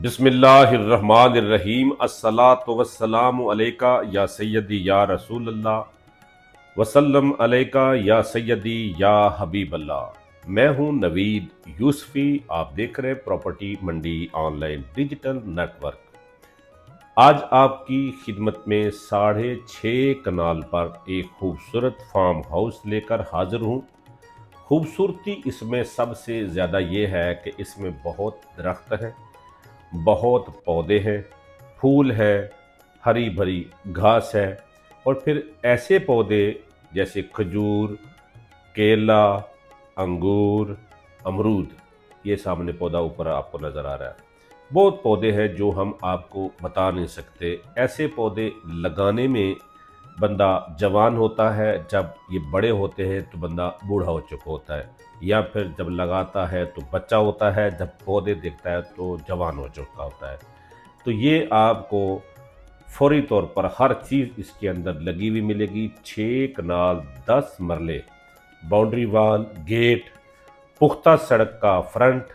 बिस्मिल्लाहिर्रहमानिर्रहीम अस्सलातु वस्सलामु अलैका या सय्यदी या रसूल अल्लाह वसल्लम अलैका या सय्यदी या हबीब अल्लाह। मैं हूं नवीद यूसुफी। आप देख रहे हैं प्रॉपर्टी मंडी ऑनलाइन डिजिटल नेटवर्क। आज आपकी खिदमत में 6.5 कनाल पर एक खूबसूरत फार्म हाउस लेकर हाजिर हूं। खूबसूरती इसमें सबसे ज़्यादा ये है कि इसमें बहुत दरख्त हैं, बहुत पौधे हैं, फूल है, हरी भरी घास है और फिर ऐसे पौधे जैसे खजूर, केला, अंगूर, अमरूद। ये सामने पौधा ऊपर आपको नज़र आ रहा है। बहुत पौधे हैं जो हम आपको बता नहीं सकते। ऐसे पौधे लगाने में बंदा जवान होता है, जब ये बड़े होते हैं तो बंदा बूढ़ा हो चुका होता है, या फिर जब लगाता है तो बच्चा होता है, जब पौधे देखता है तो जवान हो चुका होता है। तो ये आपको फौरी तौर पर हर चीज़ इसके अंदर लगी हुई मिलेगी। 6 कनाल 10 मरले, बाउंड्री वाल, गेट, पुख्ता सड़क का फ्रंट,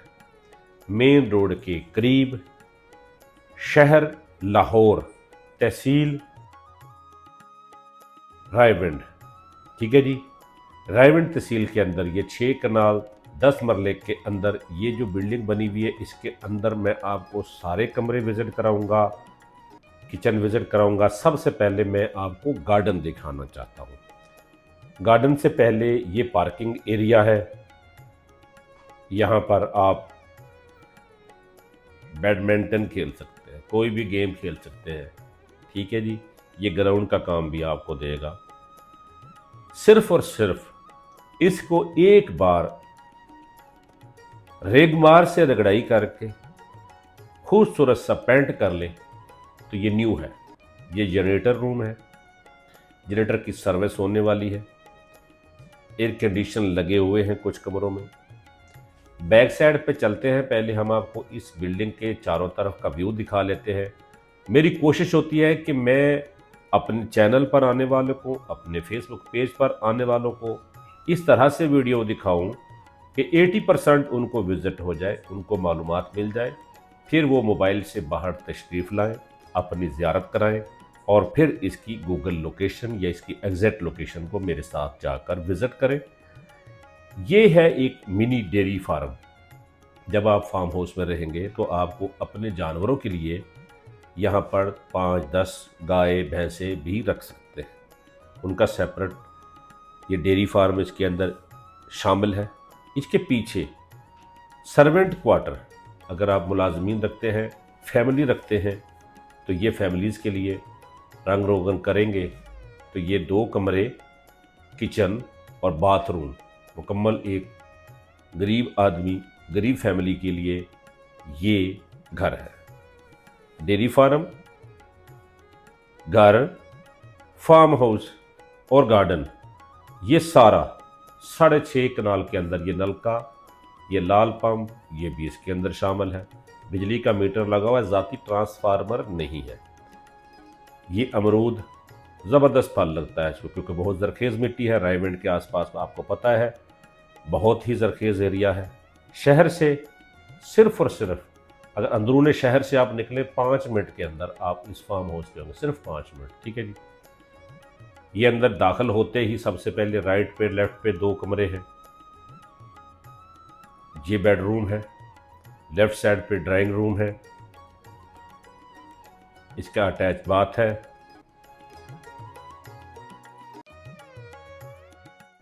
मेन रोड के करीब, शहर लाहौर, तहसील रायविंड। ठीक है जी, रायविंड तहसील के अंदर ये 6 कनाल 10 मरले के अंदर ये जो बिल्डिंग बनी हुई है, इसके अंदर मैं आपको सारे कमरे विज़िट कराऊंगा, किचन विज़िट कराऊंगा। सबसे पहले मैं आपको गार्डन दिखाना चाहता हूँ। गार्डन से पहले ये पार्किंग एरिया है। यहाँ पर आप बैडमिंटन खेल सकते हैं, कोई भी गेम खेल सकते हैं। ठीक है जी, ये ग्राउंड का काम भी आपको देगा। सिर्फ और सिर्फ इसको एक बार रेगमार से रगड़ाई करके खूबसूरत सा पेंट कर ले तो ये न्यू है। ये जनरेटर रूम है, जनरेटर की सर्विस होने वाली है। एयर कंडीशन लगे हुए हैं कुछ कमरों में। बैक साइड पे चलते हैं। पहले हम आपको इस बिल्डिंग के चारों तरफ का व्यू दिखा लेते हैं। मेरी कोशिश होती है कि मैं अपने चैनल पर आने वालों को, अपने फेसबुक पेज पर आने वालों को इस तरह से वीडियो दिखाऊं कि 80% उनको विजिट हो जाए, उनको मालूमात मिल जाए, फिर वो मोबाइल से बाहर तशरीफ़ लाएं, अपनी ज़ियारत कराएं और फिर इसकी गूगल लोकेशन या इसकी एग्जैक्ट लोकेशन को मेरे साथ जाकर विज़िट करें। ये है एक मिनी डेयरी फार्म। जब आप फार्म हाउस में रहेंगे तो आपको अपने जानवरों के लिए यहाँ पर 5-10 गाय भैंसे भी रख सकते हैं। उनका सेपरेट ये डेयरी फार्म इसके अंदर शामिल है। इसके पीछे सर्वेंट क्वार्टर, अगर आप मुलाजमीन रखते हैं, फैमिली रखते हैं, तो ये फैमिलीज़ के लिए रंग रोगन करेंगे तो ये 2 कमरे, किचन और बाथरूम मुकम्मल एक गरीब आदमी, गरीब फैमिली के लिए ये घर है। डेयरी फार्म, घर, फार्म हाउस और गार्डन, ये सारा 6.5 कनाल के अंदर। ये नलका, ये लाल पंप, ये भी इसके अंदर शामिल है। बिजली का मीटर लगा हुआ है, ज़ाती ट्रांसफार्मर नहीं है। ये अमरूद ज़बरदस्त फल लगता है इसको, क्योंकि बहुत जरखेज़ मिट्टी है। रायविंड के आसपास आपको पता है बहुत ही जरखेज़ एरिया है। शहर से सिर्फ और सिर्फ, अगर अंदरूने शहर से आप निकले 5 मिनट के अंदर आप इस फार्म हाउस पे होंगे, सिर्फ 5 मिनट। ठीक है जी। ये अंदर दाखिल होते ही सबसे पहले राइट पे लेफ्ट पे 2 कमरे हैं। ये बेडरूम है, लेफ्ट साइड पे ड्राइंग रूम है, इसका अटैच बाथ है।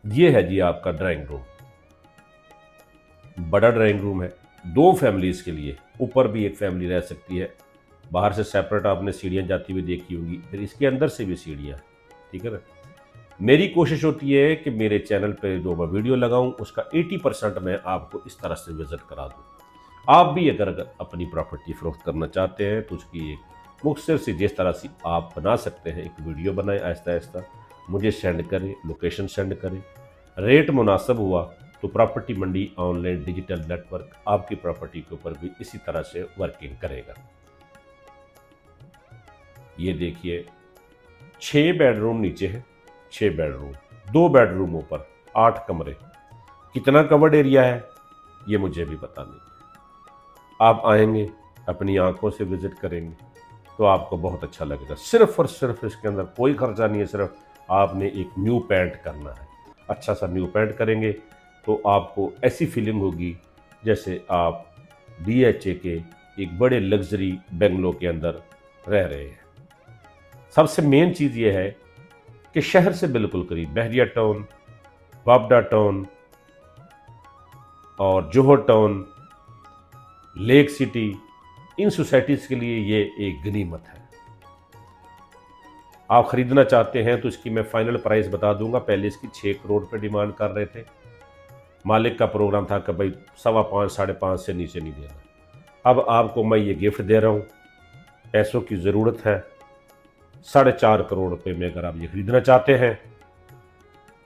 ये है जी आपका ड्राइंग रूम, बड़ा ड्राइंग रूम है 2 फैमिलीज़ के लिए। ऊपर भी एक फैमिली रह सकती है। बाहर से सेपरेट आपने सीढ़ियाँ जाती हुई देखी होंगी, फिर इसके अंदर से भी सीढ़ियाँ। ठीक है ना। मेरी कोशिश होती है कि मेरे चैनल पे जो मैं वीडियो लगाऊं उसका 80% मैं आपको इस तरह से विज़िट करा दूं। आप भी अगर अपनी प्रॉपर्टी फ़रोख्त करना चाहते हैं तो उसकी एक मुख्तसर सी, जिस तरह से आप बना सकते हैं, एक वीडियो बनाएं, आहिस्ता आहिस्ता मुझे सेंड करें, लोकेशन सेंड करें। रेट मुनासिब हुआ तो प्रॉपर्टी मंडी ऑनलाइन डिजिटल नेटवर्क आपकी प्रॉपर्टी के ऊपर भी इसी तरह से वर्किंग करेगा। ये देखिए 6 बेडरूम नीचे है, 6 बेडरूम, 2 बेडरूमों पर 8 कमरे। कितना कवर्ड एरिया है ये मुझे भी पता नहीं। आप आएंगे अपनी आंखों से विज़िट करेंगे तो आपको बहुत अच्छा लगेगा। सिर्फ और सिर्फ इसके अंदर कोई खर्चा नहीं है, सिर्फ आपने एक न्यू पेंट करना है। अच्छा सा न्यू पेंट करेंगे तो आपको ऐसी फीलिंग होगी जैसे आप DHA के एक बड़े लग्जरी बंगलो के अंदर रह रहे हैं। सबसे मेन चीज़ ये है कि शहर से बिल्कुल करीब बहरिया टाउन, बाबडा टाउन और जोहर टाउन, लेक सिटी, इन सोसाइटीज़ के लिए ये एक गनीमत है। आप ख़रीदना चाहते हैं तो इसकी मैं फाइनल प्राइस बता दूंगा। पहले इसकी 6 करोड़ पे डिमांड कर रहे थे, मालिक का प्रोग्राम था कि भाई 5.25 5.5 से नीचे नहीं देना। अब आपको मैं ये गिफ्ट दे रहा हूँ, पैसों की ज़रूरत है, 4.5 करोड़ रुपये में अगर आप ये ख़रीदना चाहते हैं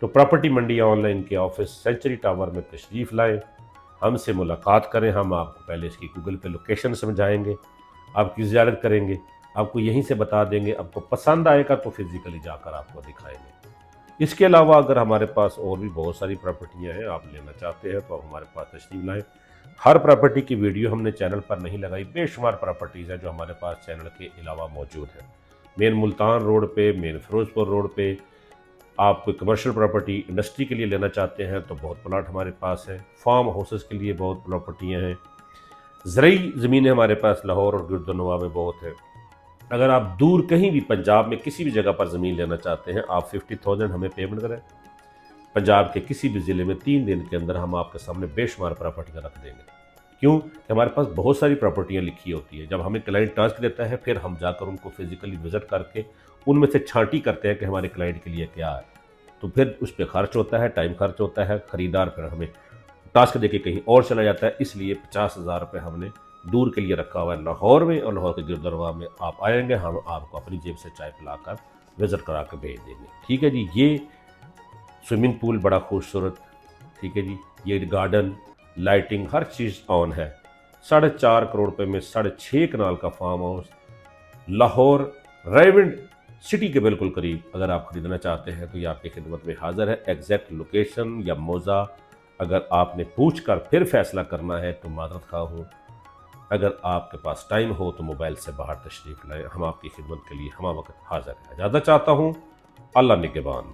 तो प्रॉपर्टी मंडी ऑनलाइन के ऑफिस सेंचुरी टावर में तशरीफ़ लाएं, हमसे मुलाकात करें। हम आपको पहले इसकी गूगल पे लोकेशन समझाएंगे, आपकी ज़ियारत करेंगे, आपको यहीं से बता देंगे। आपको पसंद आएगा तो फिज़िकली जाकर आपको दिखाएंगे। इसके अलावा अगर हमारे पास और भी बहुत सारी प्रॉपर्टियां हैं, आप लेना चाहते हैं तो आप हमारे पास तशरीफ़ लाएँ। हर प्रॉपर्टी की वीडियो हमने चैनल पर नहीं लगाई, बेशुमार प्रॉपर्टीज़ हैं जो हमारे पास चैनल के अलावा मौजूद हैं। मेन मुल्तान रोड पे, मेन फिरोजपुर रोड पे आप कोई कमर्शियल प्रॉपर्टी इंडस्ट्री के लिए लेना चाहते हैं तो बहुत प्लाट हमारे पास है। फार्म हाउसेस के लिए बहुत प्रॉपर्टियां हैं। ज़रूरी ज़मीनें हमारे पास लाहौर और गिरदनवा में बहुत है। अगर आप दूर कहीं भी पंजाब में किसी भी जगह पर ज़मीन लेना चाहते हैं, आप 50,000 हमें पेमेंट करें। पंजाब के किसी भी ज़िले में 3 दिन के अंदर हम आपके सामने बेशुमार प्रॉपर्टियाँ रख देंगे। क्यों कि हमारे पास बहुत सारी प्रॉपर्टियाँ लिखी होती है। जब हमें क्लाइंट टास्क देता है फिर हम जाकर उनको फिजिकली विजिट करके उनमें से छांटी करते हैं कि हमारे क्लाइंट के लिए क्या है। तो फिर उस पर खर्च होता है, टाइम खर्च होता है, ख़रीदार फिर हमें टास्क देके कहीं और चला जाता है। इसलिए 50,000 रुपये हमने दूर के लिए रखा हुआ है लाहौर में, और लाहौर के गिरदनवा में आप आएंगे, हम आपको अपनी जेब से चाय पिलाकर विज़िट करा के भेज देंगे। ठीक है जी। ये स्विमिंग पूल बड़ा खूबसूरत, ठीक है जी। ये garden, lighting, her cheese on है। 4.5 करोड़ रुपये में 6.5 कनाल का फार्म हाउस लाहौर रेवंड सिटी के बिल्कुल करीब अगर आप ख़रीदना चाहते हैं तो ये आपकी खिदमत में हाज़िर है। एग्जैक्ट लोकेशन या मौज़ा अगर आपने पूछ कर फिर फैसला करना है तो माज़रत खा हूँ। अगर आपके पास टाइम हो तो मोबाइल से बाहर तशरीफ़ लाएँ, हम आपकी खिदमत के लिए हम वक्त हाज़िर है। इजाज़त चाहता हूँ। अल्लाह निगहबान।